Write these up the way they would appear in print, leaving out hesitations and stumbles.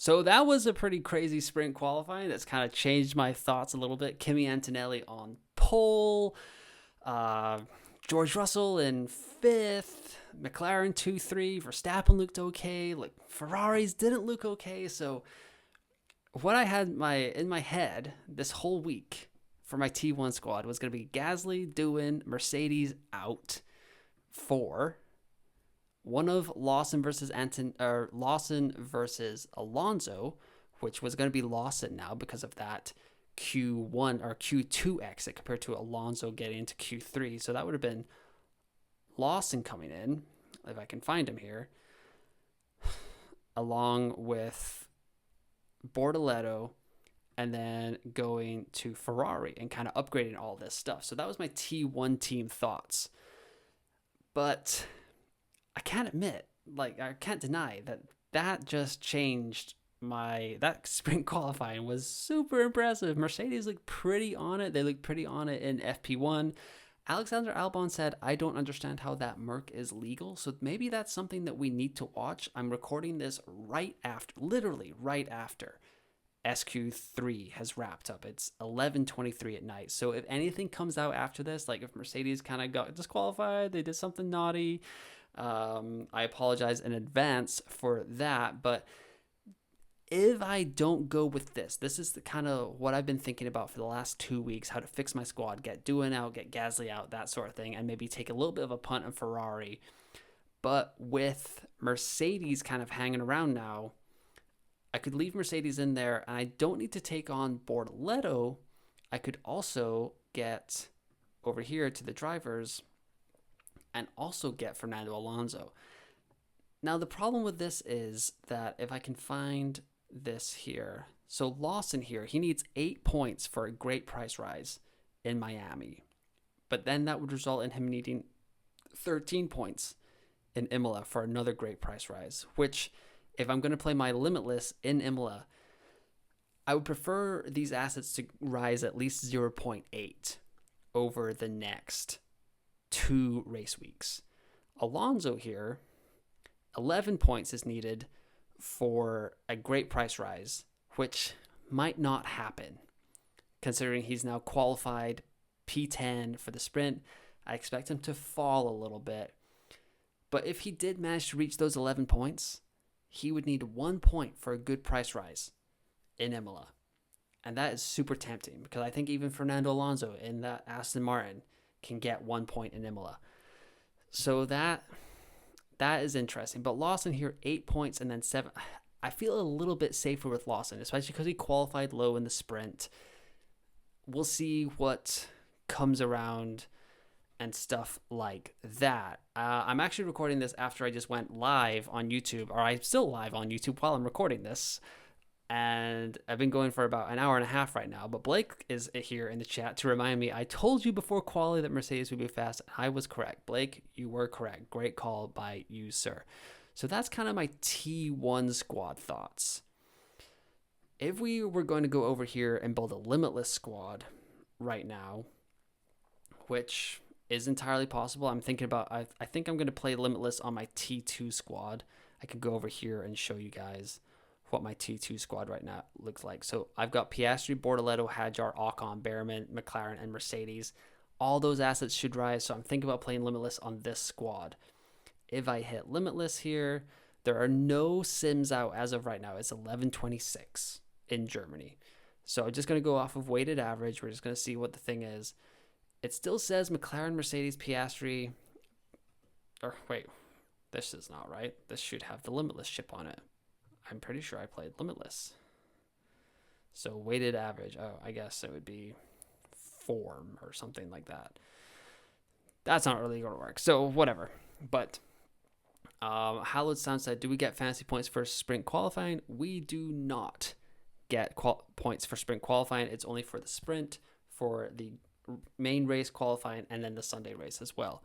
So that was a pretty crazy sprint qualifying. That's kind of changed my thoughts a little bit. Kimi Antonelli on pole, uh, George Russell in fifth, McLaren 2-3, Verstappen looked okay. Like Ferraris didn't look okay. So what I had in my head this whole week for my T1 squad was going to be Gasly, Doohan, Mercedes out for one of Lawson versus Alonso, which was going to be Lawson now because of that Q1 or Q2 exit compared to Alonso getting into Q3. So that would have been Lawson coming in, if I can find him here, along with Bortoleto, and then going to Ferrari and kind of upgrading all this stuff. So that was my T1 team thoughts. But I can't deny that just changed that sprint qualifying was super impressive. Mercedes looked pretty on it. They looked pretty on it in FP1. Alexander Albon said, I don't understand how that Merc is legal. So maybe that's something that we need to watch. I'm recording this literally right after SQ3 has wrapped up. It's 11:23 at night. So if anything comes out after this, like if Mercedes kind of got disqualified, they did something naughty, I apologize in advance for that. But if I don't go with this is the kind of what I've been thinking about for the last 2 weeks, how to fix my squad, get Doohan out, get Gasly out, that sort of thing, and maybe take a little bit of a punt on Ferrari. But with Mercedes kind of hanging around now, I could leave Mercedes in there, and I don't need to take on Bortoleto. I could also get over here to the drivers and also get Fernando Alonso. Now, the problem with this is that if I can find this here, so Lawson here, he needs 8 points for a great price rise in Miami. But then that would result in him needing 13 points in Imola for another great price rise, which, if I'm going to play my Limitless in Imola, I would prefer these assets to rise at least 0.8 over the next 2 race weeks. Alonso here, 11 points is needed for a great price rise, which might not happen considering he's now qualified P10 for the sprint. I expect him to fall a little bit. But if he did manage to reach those 11 points, he would need 1 point for a good price rise in Imola. And that is super tempting because I think even Fernando Alonso in that Aston Martin can get 1 point in Imola. So that is interesting. But Lawson here, 8 points and then 7. I feel a little bit safer with Lawson, especially because he qualified low in the sprint. We'll see what comes around and stuff like that. I'm actually recording this after I just went live on YouTube, or I'm still live on YouTube while I'm recording this. And I've been going for about an hour and a half right now. But Blake is here in the chat to remind me, I told you before quali that Mercedes would be fast. I was correct. Blake, you were correct. Great call by you, sir. So that's kind of my T1 squad thoughts. If we were going to go over here and build a limitless squad right now, which is entirely possible. I'm thinking about, I think I'm going to play limitless on my T2 squad. I could go over here and show you guys what my T2 squad right now looks like. So I've got Piastri, Bortoleto, Hadjar, Ocon, Behrman, McLaren, and Mercedes. All those assets should rise, so I'm thinking about playing Limitless on this squad. If I hit Limitless here, there are no sims out as of right now. It's 11:26 in Germany. So I'm just going to go off of weighted average. We're just going to see what the thing is. It still says McLaren, Mercedes, Piastri. Or wait, this is not right. This should have the Limitless chip on it. I'm pretty sure I played Limitless. So weighted average. Oh, I guess it would be form or something like that. That's not really going to work. So whatever. But Hallowed Sound said, do we get fantasy points for sprint qualifying? We do not get points for sprint qualifying. It's only for the sprint, for the main race qualifying, and then the Sunday race as well.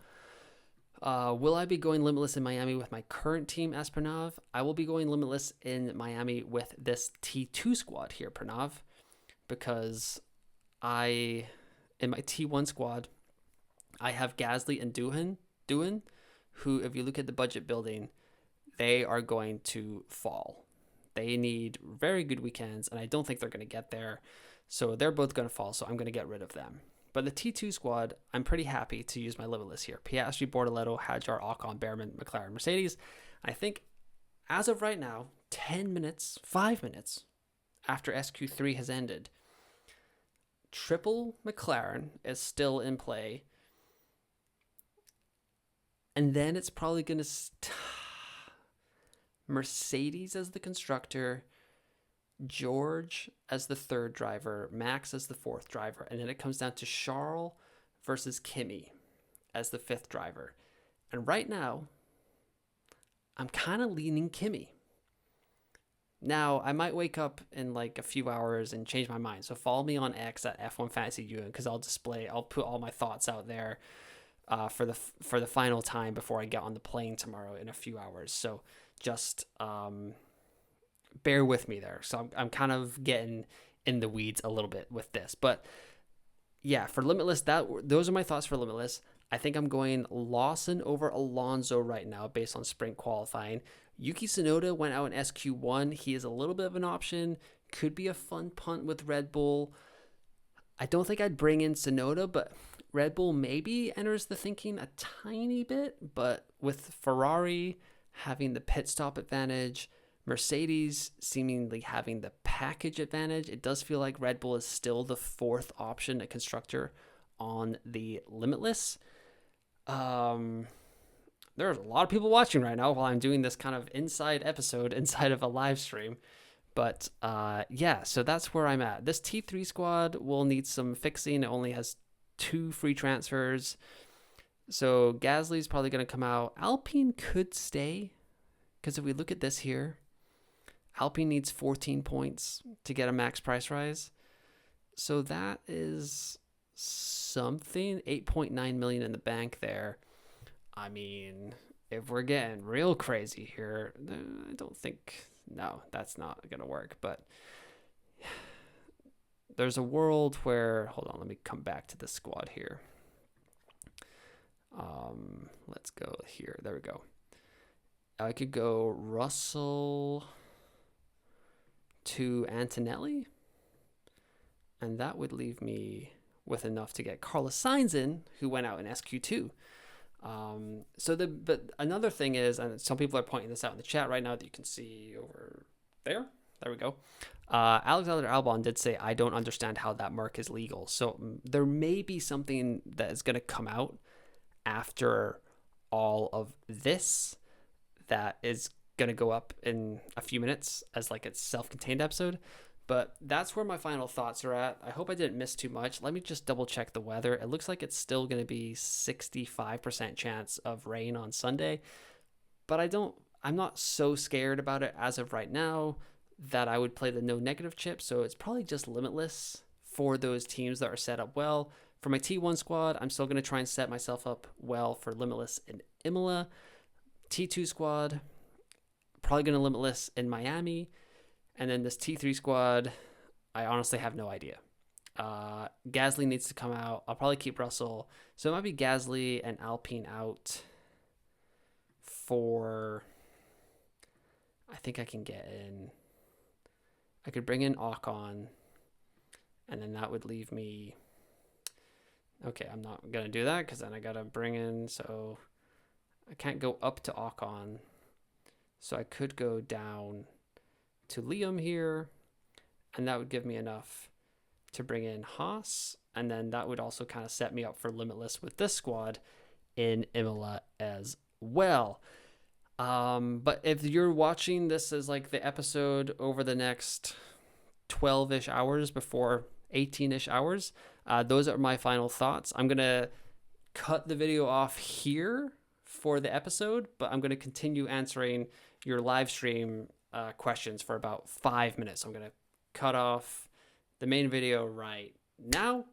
Will I be going limitless in Miami with my current team as Pranav? I will be going limitless in Miami with this T2 squad here, Pranav, because in my T1 squad, I have Gasly and Doohan, who, if you look at the budget building, they are going to fall. They need very good weekends, and I don't think they're going to get there. So they're both going to fall, so I'm going to get rid of them. But the T2 squad, I'm pretty happy to use my limitless here. Piastri, Bortoleto, Hadjar, Ocon, Behrman, McLaren, Mercedes. I think as of right now, 5 minutes after SQ3 has ended, triple McLaren is still in play. And then it's probably going to Mercedes as the constructor, George as the third driver, Max as the fourth driver, and then it comes down to Charles versus Kimi as the fifth driver. And right now, I'm kind of leaning Kimi. Now, I might wake up in like a few hours and change my mind. So follow me on X at F1 Fantasy Ewan, because I'll put all my thoughts out there for the final time before I get on the plane tomorrow in a few hours. So just bear with me there. So I'm kind of getting in the weeds a little bit with this, but yeah, for Limitless, those are my thoughts for Limitless. I think I'm going Lawson over Alonso right now based on sprint qualifying. Yuki Tsunoda went out in SQ1. He is a little bit of an option. Could be a fun punt with Red Bull. I don't think I'd bring in Tsunoda, but Red Bull maybe enters the thinking a tiny bit. But with Ferrari having the pit stop advantage, Mercedes seemingly having the package advantage, it does feel like Red Bull is still the fourth option at constructor on the Limitless. There's a lot of people watching right now while I'm doing this kind of inside episode inside of a live stream. But yeah, so that's where I'm at. This T3 squad will need some fixing. It only has 2 free transfers. So Gasly's probably going to come out. Alpine could stay, because if we look at this here, Alpine needs 14 points to get a max price rise. So that is something. 8.9 million in the bank there. I mean, if we're getting real crazy here, I don't think, no, that's not going to work. But there's a world where, hold on, let me come back to the squad here. Let's go here. There we go. I could go Russell to Antonelli, and that would leave me with enough to get Carlos Sainz in, who went out in SQ2. But another thing is, and some people are pointing this out in the chat right now that you can see over there. There we go. Alexander Albon did say, I don't understand how that mark is legal. So there may be something that is going to come out after all of this that is going to go up in a few minutes as like a self-contained episode. But that's where my final thoughts are at. I hope I didn't miss too much. Let me just double check the weather. It looks like it's still going to be 65% chance of rain on Sunday. But I'm not so scared about it as of right now that I would play the no negative chip. So it's probably just Limitless for those teams that are set up well. For my T1 squad, I'm still going to try and set myself up well for Limitless in Imola. T2 squad, probably going to Limitless in Miami. And then this T3 squad, I honestly have no idea. Gasly needs to come out. I'll probably keep Russell. So it might be Gasly and Alpine out for... I think I can get in... I could bring in Ocon. And then that would leave me... Okay, I'm not going to do that because then I got to bring in... So I can't go up to Ocon. So I could go down to Liam here, and that would give me enough to bring in Haas, and then that would also kind of set me up for Limitless with this squad in Imola as well. But if you're watching this as like the episode over the next 12-ish hours before 18-ish hours, those are my final thoughts. I'm going to cut the video off here for the episode, but I'm going to continue answering your live stream questions for about 5 minutes. I'm going to cut off the main video right now.